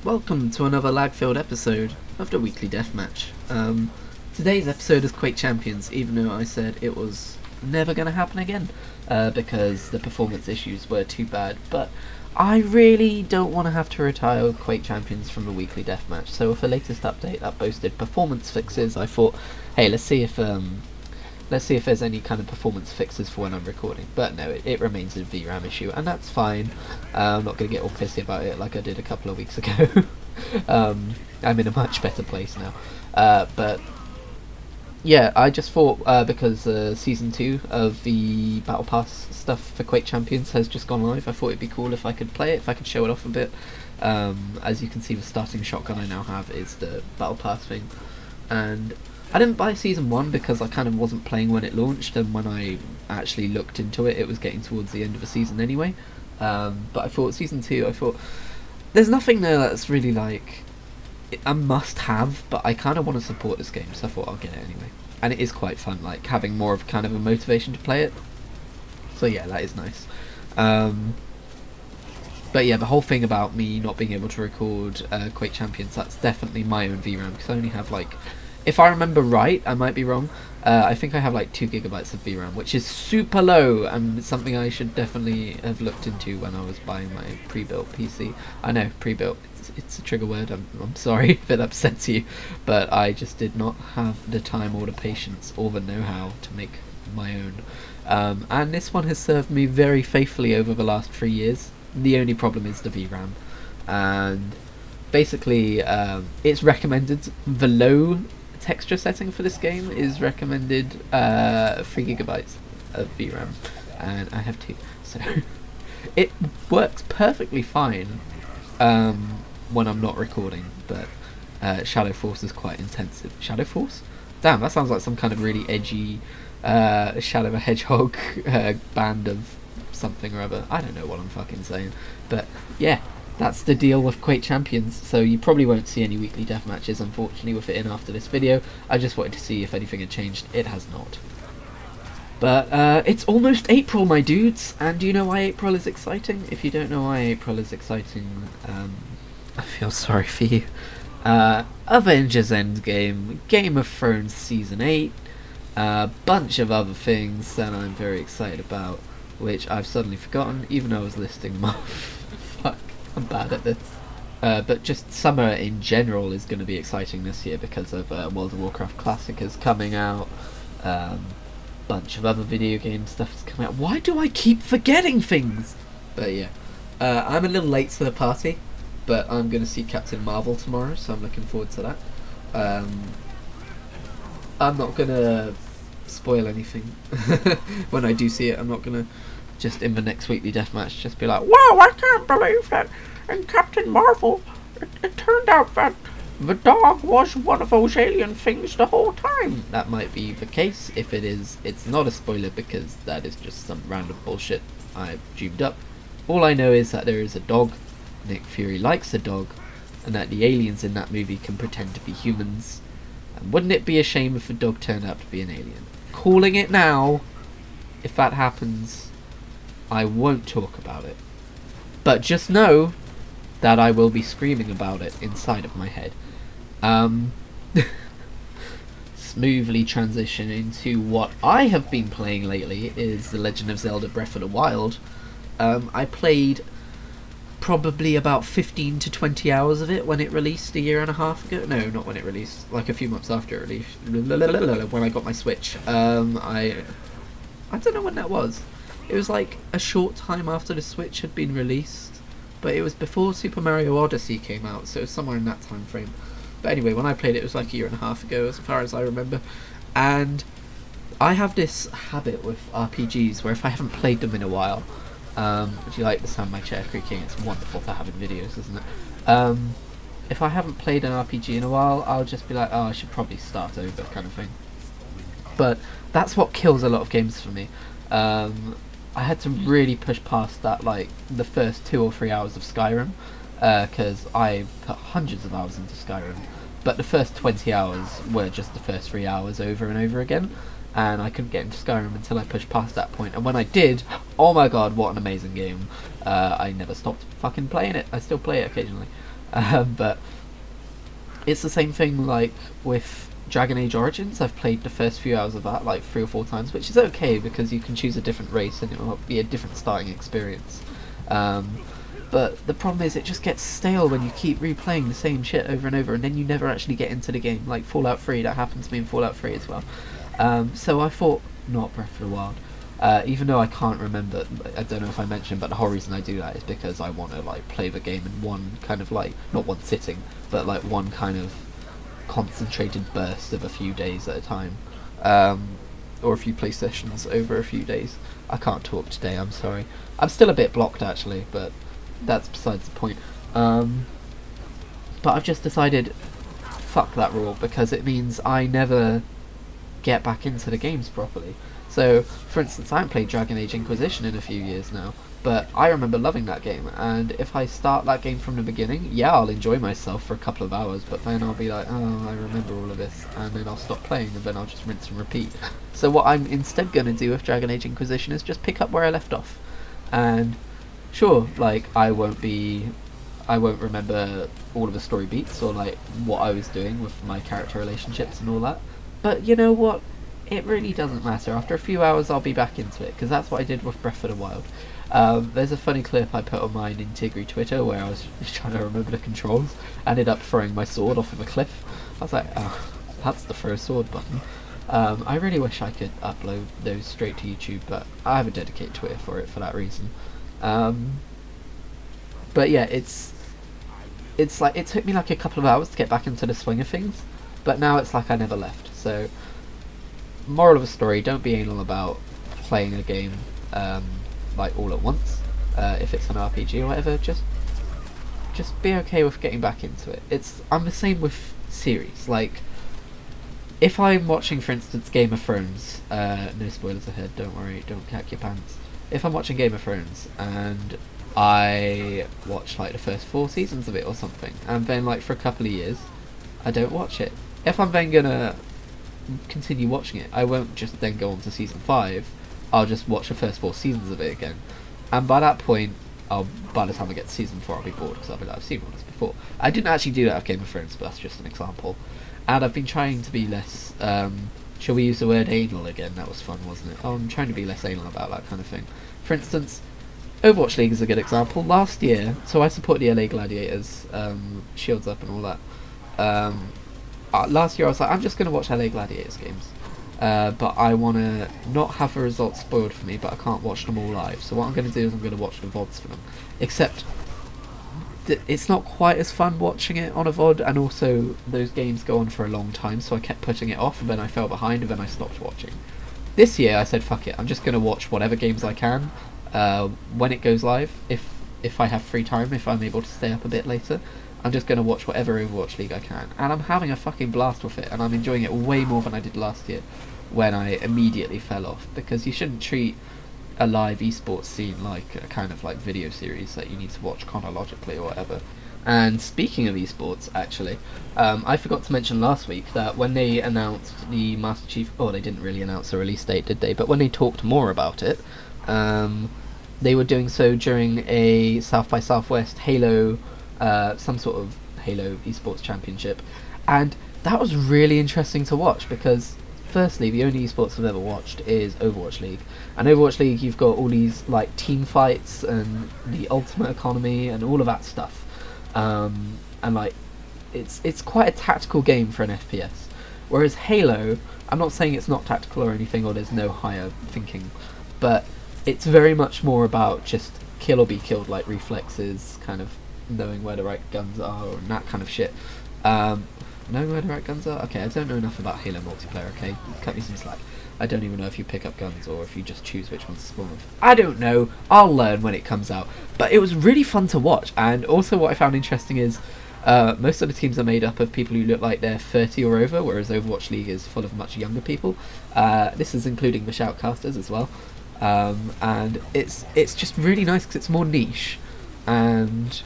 Welcome to another lag-filled episode of the Weekly Deathmatch. Today's episode is Quake Champions, even though I said it was never going to happen again because the performance issues were too bad. But I really don't want to have to retire Quake Champions from the Weekly Deathmatch. So with the latest update that boasted performance fixes, I thought, hey, let's see if there's any kind of performance fixes for when I'm recording. But no, it remains a VRAM issue, and that's fine. I'm not going to get all pissy about it like I did a couple of weeks ago. I'm in a much better place now. But yeah, I just thought because Season 2 of the Battle Pass stuff for Quake Champions has just gone live, I thought it'd be cool if I could play it, if I could show it off a bit. As you can see, the starting shotgun I now have is the Battle Pass thing. And I didn't buy Season 1 because I kind of wasn't playing when it launched, and when I actually looked into it, it was getting towards the end of the season anyway. But I thought Season 2, there's nothing there that's really like a must-have, but I kind of want to support this game, so I thought I'll get it anyway. And it is quite fun, like having more of kind of a motivation to play it. So yeah, that is nice. But yeah, the whole thing about me not being able to record Quake Champions, that's definitely my own VRAM, because I only have like, if I remember right, I might be wrong, I think I have like 2 gigabytes of VRAM, which is super low, and it's something I should definitely have looked into when I was buying my pre-built PC. I know, pre-built, it's a trigger word, I'm sorry if it upsets you, but I just did not have the time or the patience or the know-how to make my own. And this one has served me very faithfully over the last 3 years. The only problem is the VRAM, and basically it's recommended, the low texture setting for this game is recommended 3 gigabytes of VRAM, and I have 2, so it works perfectly fine when I'm not recording, but Shadow Force is quite intensive. Shadow Force? Damn, that sounds like some kind of really edgy Shadow the Hedgehog band of something or other. I don't know what I'm fucking saying, but yeah, that's the deal with Quake Champions. So you probably won't see any weekly death matches, unfortunately, with it in after this video. I just wanted to see if anything had changed. It has not. But it's almost April, my dudes, and do you know why April is exciting? If you don't know why April is exciting, I feel sorry for you. Avengers Endgame, Game of Thrones Season 8, a bunch of other things that I'm very excited about, which I've suddenly forgotten, even though I was listing them off. Fuck, I'm bad at this. But just summer in general is going to be exciting this year because of World of Warcraft Classic is coming out, bunch of other video game stuff is coming out. Why do I keep forgetting things? But yeah, I'm a little late to the party, but I'm going to see Captain Marvel tomorrow, so I'm looking forward to that. I'm not going to spoil anything when I do see it. I'm not going to just in the next weekly deathmatch just be like, wow, I can't believe that in Captain Marvel it turned out that the dog was one of those alien things the whole time. That might be the case. If it is, it's not a spoiler because that is just some random bullshit I've dreamed up. All I know is that there is a dog, Nick Fury likes a dog, and that the aliens in that movie can pretend to be humans. And wouldn't it be a shame if a dog turned out to be an alien? Calling it now. If that happens, I won't talk about it. But just know that I will be screaming about it inside of my head. Smoothly transition into what I have been playing lately is The Legend of Zelda Breath of the Wild. I played probably about 15 to 20 hours of it when it released a year and a half ago. No, not when it released, like a few months after it released, when I got my Switch. I don't know when that was. It was like a short time after the Switch had been released, but it was before Super Mario Odyssey came out, so it was somewhere in that time frame. But anyway, when I played it, it was like a year and a half ago, as far as I remember. And I have this habit with RPGs where if I haven't played them in a while, would you like the sound of my chair creaking? It's wonderful to have in videos, isn't it? If I haven't played an RPG in a while, I'll just be like, oh, I should probably start over, kind of thing. But that's what kills a lot of games for me. I had to really push past that, like the first 2 or 3 hours of Skyrim, because I put hundreds of hours into Skyrim, but the first 20 hours were just the first 3 hours over and over again, and I couldn't get into Skyrim until I pushed past that point. And when I did, oh my god, what an amazing game. I never stopped fucking playing it. I still play it occasionally. But it's the same thing like with Dragon Age Origins. I've played the first few hours of that like 3 or 4 times, which is okay because you can choose a different race and it will be a different starting experience. But the problem is it just gets stale when you keep replaying the same shit over and over, and then you never actually get into the game. Like Fallout 3, that happened to me in Fallout 3 as well. So I thought, not Breath of the Wild. Even though I can't remember, I don't know if I mentioned, but the whole reason I do that is because I want to like play the game in one kind of like, not one sitting, but like one kind of concentrated burst of a few days at a time, or a few play sessions over a few days. I can't talk today, I'm sorry. I'm still a bit blocked actually, but that's besides the point. But I've just decided, fuck that rule, because it means I never get back into the games properly. So, for instance, I haven't played Dragon Age Inquisition in a few years now, but I remember loving that game, and if I start that game from the beginning, yeah, I'll enjoy myself for a couple of hours, but then I'll be like, oh, I remember all of this, and then I'll stop playing, and then I'll just rinse and repeat. So what I'm instead going to do with Dragon Age Inquisition is just pick up where I left off. And sure, like, I won't remember all of the story beats, or like what I was doing with my character relationships and all that, but you know what? It really doesn't matter. After a few hours I'll be back into it, because that's what I did with Breath of the Wild. There's a funny clip I put on my Kritigri Twitter where I was trying to remember the controls. I ended up throwing my sword off of a cliff. I was like, oh, that's the throw sword button. I really wish I could upload those straight to YouTube, but I have a dedicated Twitter for it for that reason. But yeah, it's like, it took me like a couple of hours to get back into the swing of things, but now it's like I never left. So moral of the story, don't be anal about playing a game like all at once. If it's an RPG or whatever, just be okay with getting back into it. I'm the same with series. Like, if I'm watching, for instance, Game of Thrones, no spoilers ahead, don't worry, don't cack your pants. If I'm watching Game of Thrones and I watch like the first 4 seasons of it or something, and then like for a couple of years I don't watch it, if I'm then gonna continue watching it, I won't just then go on to season 5. I'll just watch the first 4 seasons of it again, and by that point, by the time I get to season 4, I'll be bored because I'll be like, I've seen all this before. I didn't actually do that with Game of Thrones, but that's just an example. And I've been trying to be less, shall we use the word anal again? That was fun, wasn't it? I'm trying to be less anal about that kind of thing. For instance, Overwatch League is a good example. Last year, so I support the LA Gladiators, Shields Up and all that. Last year I was like, I'm just going to watch LA Gladiators games, but I want to not have the results spoiled for me, but I can't watch them all live. So what I'm going to do is I'm going to watch the VODs for them. Except it's not quite as fun watching it on a VOD, and also those games go on for a long time, so I kept putting it off, and then I fell behind, and then I stopped watching. This year I said, fuck it, I'm just going to watch whatever games I can when it goes live, if I have free time, if I'm able to stay up a bit later. I'm just going to watch whatever Overwatch League I can, and I'm having a fucking blast with it, and I'm enjoying it way more than I did last year, when I immediately fell off, because you shouldn't treat a live esports scene like a kind of like video series that you need to watch chronologically or whatever. And speaking of esports, actually, I forgot to mention last week that when they announced the Master Chief, they didn't really announce a release date, did they? But when they talked more about it, they were doing so during a South by Southwest Halo, some sort of Halo eSports Championship, and that was really interesting to watch, because firstly, the only esports I've ever watched is Overwatch League, and Overwatch League you've got all these like team fights and the ultimate economy and all of that stuff, and like it's quite a tactical game for an FPS, whereas Halo, I'm not saying it's not tactical or anything, or there's no higher thinking, but it's very much more about just kill or be killed, like reflexes, kind of knowing where the right guns are and that kind of shit. Knowing where the right guns are? Okay, I don't know enough about Halo multiplayer, okay? Cut me some slack. I don't even know if you pick up guns or if you just choose which ones to spawn with. I don't know. I'll learn when it comes out. But it was really fun to watch, and also what I found interesting is most of the teams are made up of people who look like they're 30 or over, whereas Overwatch League is full of much younger people. This is including the shoutcasters as well. And it's just really nice because it's more niche, and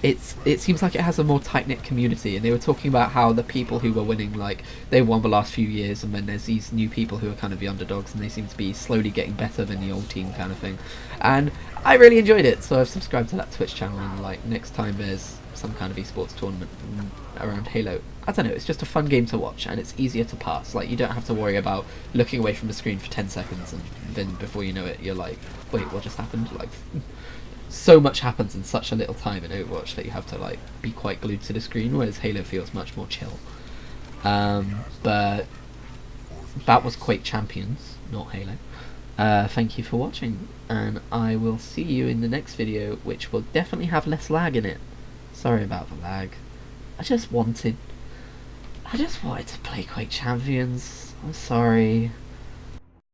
it seems like it has a more tight knit community, and they were talking about how the people who were winning, like, they won the last few years, and then there's these new people who are kind of the underdogs, and they seem to be slowly getting better than the old team kind of thing. And I really enjoyed it, so I've subscribed to that Twitch channel, and like next time there's some kind of esports tournament around Halo, I don't know, it's just a fun game to watch, and it's easier to pass. Like, you don't have to worry about looking away from the screen for 10 seconds, and then before you know it, you're like, wait, what just happened? Like, so much happens in such a little time in Overwatch that you have to like be quite glued to the screen, whereas Halo feels much more chill. But that was Quake Champions, not Halo. Thank you for watching, and I will see you in the next video, which will definitely have less lag in it. Sorry about the lag. I just wanted to play Quake Champions. I'm sorry.